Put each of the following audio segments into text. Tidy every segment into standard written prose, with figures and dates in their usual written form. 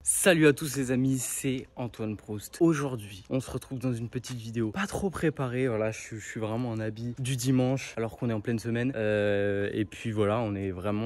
Salut à tous les amis, c'est Antoine Proust. Aujourd'hui, on se retrouve dans une petite vidéo pas trop préparée. Voilà, je suis vraiment en habit du dimanche alors qu'on est en pleine semaine. Et puis voilà,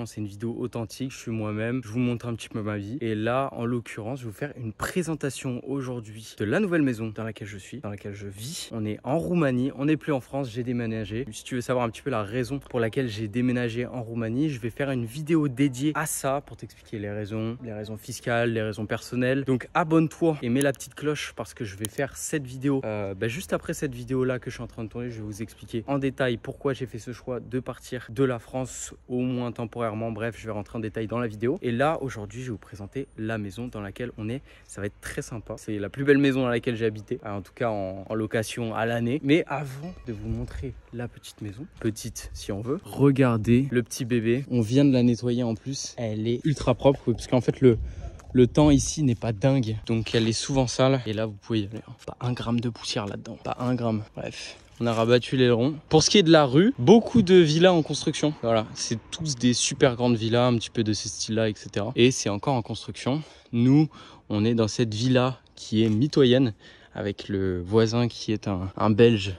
c'est une vidéo authentique. Je suis moi-même. Je vous montre un petit peu ma vie. Et là, en l'occurrence, je vais vous faire une présentation aujourd'hui de la nouvelle maison dans laquelle je suis, dans laquelle je vis. On est en Roumanie, on n'est plus en France. J'ai déménagé. Si tu veux savoir un petit peu la raison pour laquelle j'ai déménagé en Roumanie, je vais faire une vidéo dédiée à ça pour t'expliquer les raisons fiscales, les raisons personnelles. Donc abonne-toi et mets la petite cloche parce que je vais faire cette vidéo juste après cette vidéo là que je suis en train de tourner. Je vais vous expliquer en détail pourquoi j'ai fait ce choix de partir de la France, au moins temporairement. Bref, je vais rentrer en détail dans la vidéo. Et là aujourd'hui je vais vous présenter la maison dans laquelle on est. Ça va être très sympa. C'est la plus belle maison dans laquelle j'ai habité, en tout cas en location à l'année. Mais avant de vous montrer la petite maison, petite si on veut, regardez le petit bébé. On vient de la nettoyer en plus. Elle est ultra propre parce qu'en fait le temps ici n'est pas dingue, donc elle est souvent sale. Et là, vous pouvez y aller. Pas un gramme de poussière là-dedans, pas un gramme. Bref, on a rabattu l'aileron. Pour ce qui est de la rue, beaucoup de villas en construction. Voilà, c'est tous des super grandes villas, un petit peu de ce style-là, etc. Et c'est encore en construction. Nous, on est dans cette villa qui est mitoyenne, avec le voisin qui est un Belge.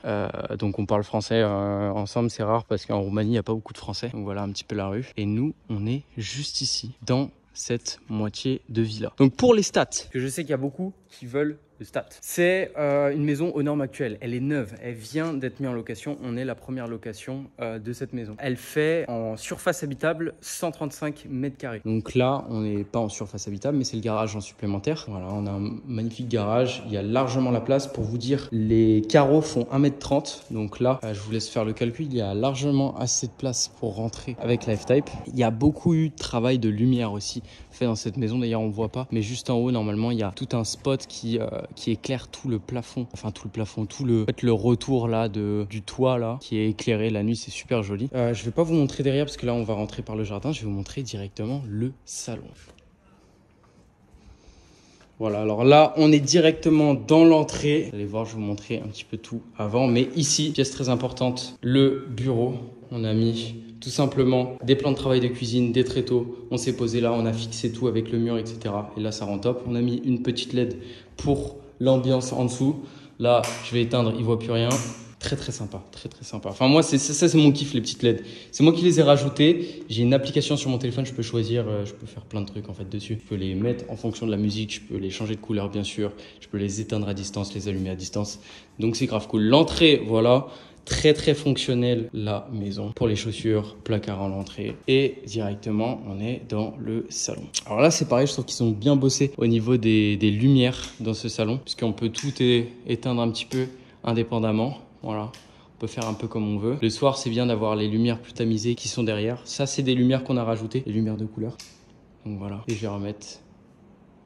Donc on parle français ensemble, c'est rare parce qu'en Roumanie, il n'y a pas beaucoup de Français. Donc voilà un petit peu la rue. Et nous, on est juste ici, dans cette moitié de villa. Donc pour les stats, que je sais qu'il y a beaucoup qui veulent le stat, c'est une maison aux normes actuelles. Elle est neuve, elle vient d'être mise en location. On est la première location de cette maison. Elle fait en surface habitable 135 mètres carrés. Donc là, on n'est pas en surface habitable, mais c'est le garage en supplémentaire. Voilà, on a un magnifique garage. Il y a largement la place. Pour vous dire, les carreaux font 1,30 m. Donc là, je vous laisse faire le calcul. Il y a largement assez de place pour rentrer avec la F-Type. Il y a beaucoup eu de travail de lumière aussi fait dans cette maison. D'ailleurs, on ne voit pas, mais juste en haut, normalement, il y a tout un spot qui éclaire tout le plafond. Enfin, tout le plafond, le retour là du toit là qui est éclairé la nuit. C'est super joli. Je vais pas vous montrer derrière parce que là, on va rentrer par le jardin. Je vais vous montrer directement le salon. Voilà, alors là, on est directement dans l'entrée. Vous allez voir, je vais vous montrer un petit peu tout avant. Mais ici, pièce très importante, le bureau. On a mis tout simplement des plans de travail de cuisine, des tréteaux. On s'est posé là, on a fixé tout avec le mur, etc. Et là, ça rend top. On a mis une petite LED pour l'ambiance en dessous. Là, je vais éteindre, il ne voit plus rien. Très très sympa, très très sympa. Enfin moi c'est mon kiff, les petites LED. C'est moi qui les ai rajoutées. J'ai une application sur mon téléphone, je peux choisir, je peux faire plein de trucs en fait dessus. Je peux les mettre en fonction de la musique, je peux les changer de couleur bien sûr. Je peux les éteindre à distance, les allumer à distance. Donc c'est grave cool. L'entrée, voilà, très très fonctionnelle la maison. Pour les chaussures, placard à l'entrée. Et directement on est dans le salon. Alors là c'est pareil, je trouve qu'ils ont bien bossé au niveau des lumières dans ce salon. Puisqu'on peut tout éteindre un petit peu indépendamment. Voilà, on peut faire un peu comme on veut. Le soir, c'est bien d'avoir les lumières plus tamisées qui sont derrière. Ça, c'est des lumières qu'on a rajoutées, les lumières de couleur. Donc voilà, et je vais remettre.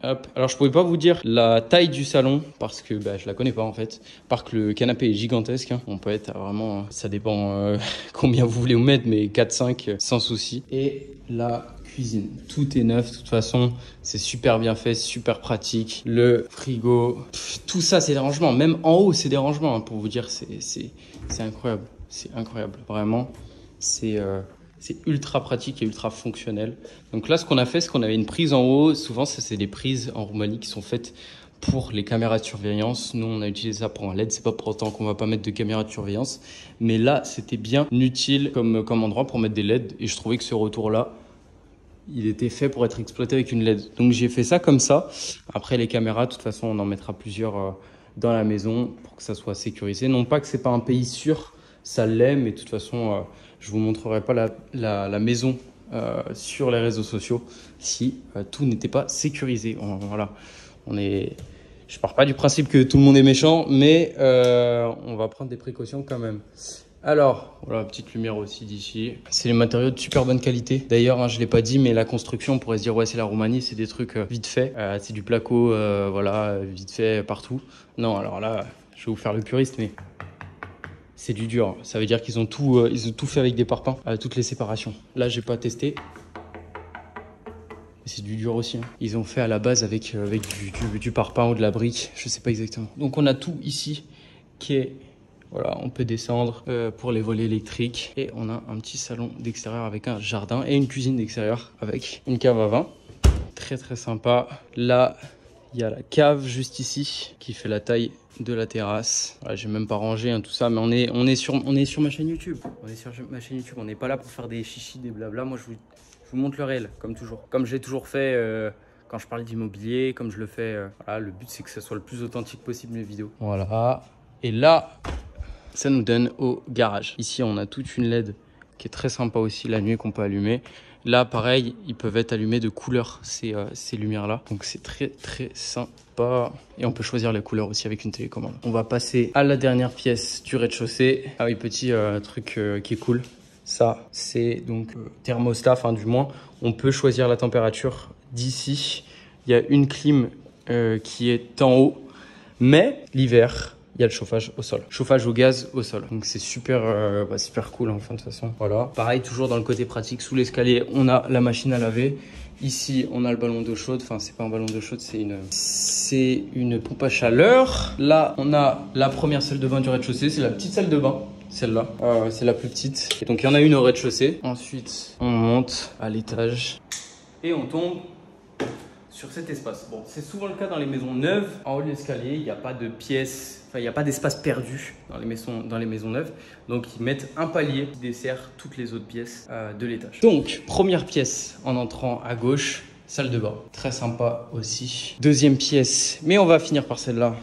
Hop. Alors, je pouvais pas vous dire la taille du salon parce que je la connais pas en fait. Par que le canapé est gigantesque. Hein. On peut être vraiment, ça dépend combien vous voulez vous mettre, mais 4-5 sans souci. Et la cuisine, tout est neuf. De toute façon, c'est super bien fait, super pratique. Le frigo, tout ça, c'est des rangements. Même en haut, c'est des rangements. Hein, pour vous dire, c'est incroyable. C'est incroyable. Vraiment, c'est ultra pratique et ultra fonctionnel. Donc là, ce qu'on a fait, c'est qu'on avait une prise en haut. Souvent, ça, c'est des prises en Roumanie qui sont faites pour les caméras de surveillance. Nous, on a utilisé ça pour un LED. C'est pas pour autant qu'on va pas mettre de caméras de surveillance. Mais là, c'était bien utile comme endroit pour mettre des LED. Et je trouvais que ce retour-là, il était fait pour être exploité avec une LED. Donc, j'ai fait ça comme ça. Après, les caméras, de toute façon, on en mettra plusieurs dans la maison pour que ça soit sécurisé. Non pas que c'est pas un pays sûr, ça l'est, mais de toute façon, je vous montrerai pas la maison sur les réseaux sociaux si tout n'était pas sécurisé. Voilà, je pars pas du principe que tout le monde est méchant, mais on va prendre des précautions quand même. Alors, voilà, petite lumière aussi d'ici. C'est les matériaux de super bonne qualité. D'ailleurs, hein, je ne l'ai pas dit, mais la construction, on pourrait se dire, ouais, c'est la Roumanie, c'est des trucs vite fait. C'est du placo, voilà, vite fait partout. Non, alors là, je vais vous faire le puriste, mais c'est du dur. Ça veut dire qu'ils ont tout fait avec des parpaings, toutes les séparations. Là, j'ai pas testé. C'est du dur aussi. Hein. Ils ont fait à la base avec du parpaing ou de la brique, je sais pas exactement. Donc, on a tout ici qui est... Voilà, on peut descendre pour les volets électriques. Et on a un petit salon d'extérieur avec un jardin et une cuisine d'extérieur avec une cave à vin. très très sympa. Là, il y a la cave juste ici qui fait la taille de la terrasse. Voilà, j'ai même pas rangé tout ça, mais on est sur ma chaîne YouTube. On est sur ma chaîne YouTube. On n'est pas là pour faire des chichis, des blabla. Moi, je vous montre le réel, comme toujours. Comme j'ai toujours fait quand je parle d'immobilier, comme je le fais. Voilà, le but, c'est que ça soit le plus authentique possible mes vidéos. Voilà. Et là, ça nous donne au garage. Ici, on a toute une LED qui est très sympa aussi la nuit qu'on peut allumer. Là, pareil, ils peuvent être allumés de couleurs, ces lumières-là. Donc, c'est très, très sympa. Et on peut choisir les couleurs aussi avec une télécommande. On va passer à la dernière pièce du rez-de-chaussée. Ah oui, petit truc qui est cool. Ça, c'est donc thermostat, enfin du moins, on peut choisir la température d'ici. Il y a une clim qui est en haut, mais l'hiver, il y a le chauffage au sol. Chauffage au gaz au sol. Donc c'est super, super cool enfin de toute façon. Voilà. Pareil, toujours dans le côté pratique, sous l'escalier, on a la machine à laver. Ici, on a le ballon d'eau chaude. Enfin, c'est pas un ballon d'eau chaude, c'est une pompe à chaleur. Là, on a la première salle de bain du rez-de-chaussée. C'est la petite salle de bain. Celle-là, c'est la plus petite. Et donc, il y en a une au rez-de-chaussée. Ensuite, on monte à l'étage. Et on tombe sur cet espace. Bon, c'est souvent le cas dans les maisons neuves. En haut de l'escalier, il n'y a pas de pièces, enfin, il n'y a pas d'espace perdu dans les maisons neuves. Donc, ils mettent un palier qui dessert toutes les autres pièces de l'étage. Donc, première pièce en entrant à gauche, salle de bain. Très sympa aussi. Deuxième pièce, mais on va finir par celle-là.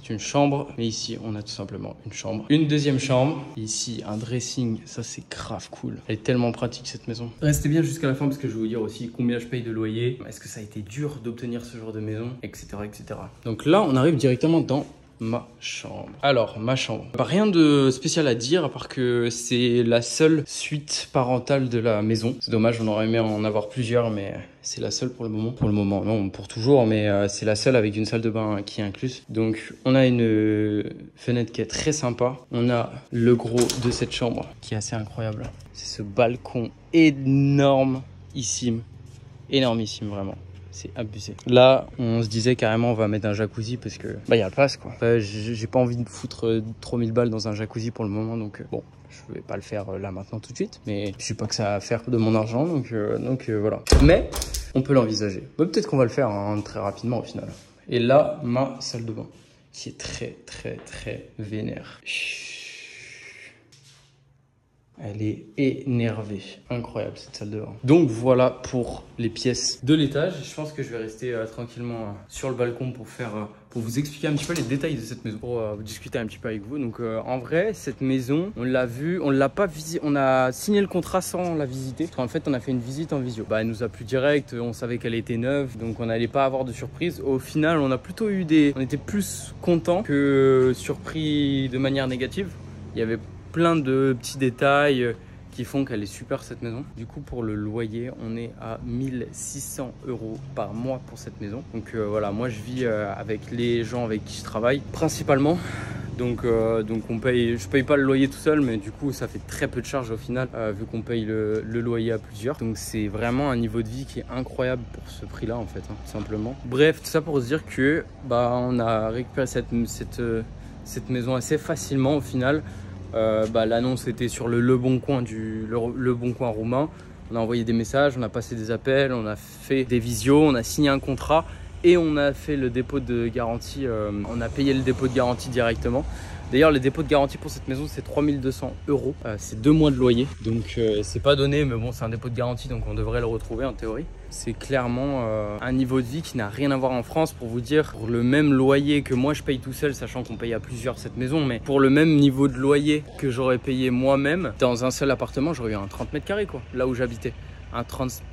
Une chambre, mais ici on a tout simplement une chambre, une deuxième chambre, ici un dressing. Ça c'est grave cool, elle est tellement pratique cette maison. Restez bien jusqu'à la fin parce que je vais vous dire aussi combien je paye de loyer, est-ce que ça a été dur d'obtenir ce genre de maison, etc., etc. Donc là on arrive directement dans ma chambre. Alors ma chambre, rien de spécial à dire à part que c'est la seule suite parentale de la maison. C'est dommage, on aurait aimé en avoir plusieurs, mais c'est la seule pour le moment. Pour le moment, non, pour toujours, mais c'est la seule avec une salle de bain qui est incluse. Donc on a une fenêtre qui est très sympa. On a le gros de cette chambre qui est assez incroyable. C'est ce balcon énormissime, vraiment. C'est abusé. Là, on se disait carrément on va mettre un jacuzzi parce que il y a le pass quoi. J'ai pas envie de foutre 3000 balles dans un jacuzzi pour le moment, donc bon, je vais pas le faire là maintenant tout de suite. Mais je sais pas que ça va faire de mon argent, donc voilà. Mais on peut l'envisager. Peut-être qu'on va le faire très rapidement au final. Et là, ma salle de bain qui est très très très vénère. Elle est énervée. Incroyable cette salle de bain. Donc voilà pour les pièces de l'étage. Je pense que je vais rester tranquillement sur le balcon pour vous expliquer un petit peu les détails de cette maison, pour discuter un petit peu avec vous. Donc en vrai, cette maison, on l'a vue, on l'a pas visité, on a signé le contrat sans la visiter. Parce qu'en fait, on a fait une visite en visio. Elle nous a plu direct, on savait qu'elle était neuve, donc on n'allait pas avoir de surprise. Au final, on a plutôt eu on était plus contents que surpris de manière négative. Il y avait plein de petits détails qui font qu'elle est super cette maison. Du coup pour le loyer on est à 1600 € par mois pour cette maison. Donc voilà, moi je vis avec les gens avec qui je travaille principalement. Donc je paye pas le loyer tout seul, mais du coup ça fait très peu de charges au final vu qu'on paye le loyer à plusieurs. Donc c'est vraiment un niveau de vie qui est incroyable pour ce prix là en fait, tout simplement. Bref, tout ça pour se dire que on a récupéré cette maison assez facilement au final. L'annonce était sur le Bon Coin le Bon Coin roumain. On a envoyé des messages, on a passé des appels, on a fait des visios, on a signé un contrat et on a fait le dépôt de garantie. On a payé le dépôt de garantie directement. D'ailleurs, le dépôt de garantie pour cette maison, c'est 3200 €. C'est 2 mois de loyer. Donc, c'est pas donné, mais bon, c'est un dépôt de garantie, donc on devrait le retrouver en théorie. C'est clairement un niveau de vie qui n'a rien à voir en France. Pour vous dire, pour le même loyer que moi je paye tout seul, sachant qu'on paye à plusieurs cette maison, mais pour le même niveau de loyer que j'aurais payé moi-même, dans un seul appartement, j'aurais eu un 30 mètres carrés, quoi, là où j'habitais. Un 35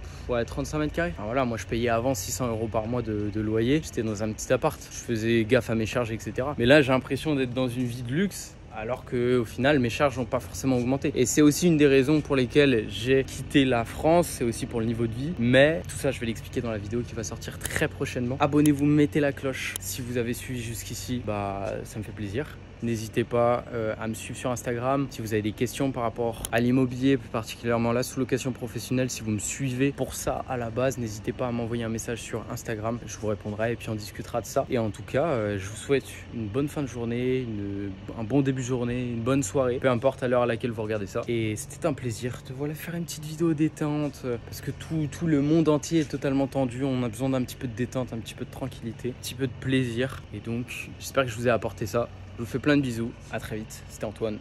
mètres carrés. Enfin, voilà, moi je payais avant 600 € par mois de loyer. J'étais dans un petit appart. Je faisais gaffe à mes charges, etc. Mais là, j'ai l'impression d'être dans une vie de luxe, alors qu'au final, mes charges n'ont pas forcément augmenté. Et c'est aussi une des raisons pour lesquelles j'ai quitté la France. C'est aussi pour le niveau de vie. Mais tout ça, je vais l'expliquer dans la vidéo qui va sortir très prochainement. Abonnez-vous, mettez la cloche. Si vous avez suivi jusqu'ici, ça me fait plaisir. N'hésitez pas à me suivre sur Instagram. Si vous avez des questions par rapport à l'immobilier, plus particulièrement la sous-location professionnelle, si vous me suivez pour ça à la base, n'hésitez pas à m'envoyer un message sur Instagram. Je vous répondrai et puis on discutera de ça. Et en tout cas, je vous souhaite une bonne fin de journée, un bon début de journée, une bonne soirée, peu importe à l'heure à laquelle vous regardez ça. Et c'était un plaisir de faire une petite vidéo détente parce que tout le monde entier est totalement tendu. On a besoin d'un petit peu de détente, un petit peu de tranquillité, un petit peu de plaisir. Et donc, j'espère que je vous ai apporté ça. Je vous fais plein de bisous. À très vite. C'était Antoine.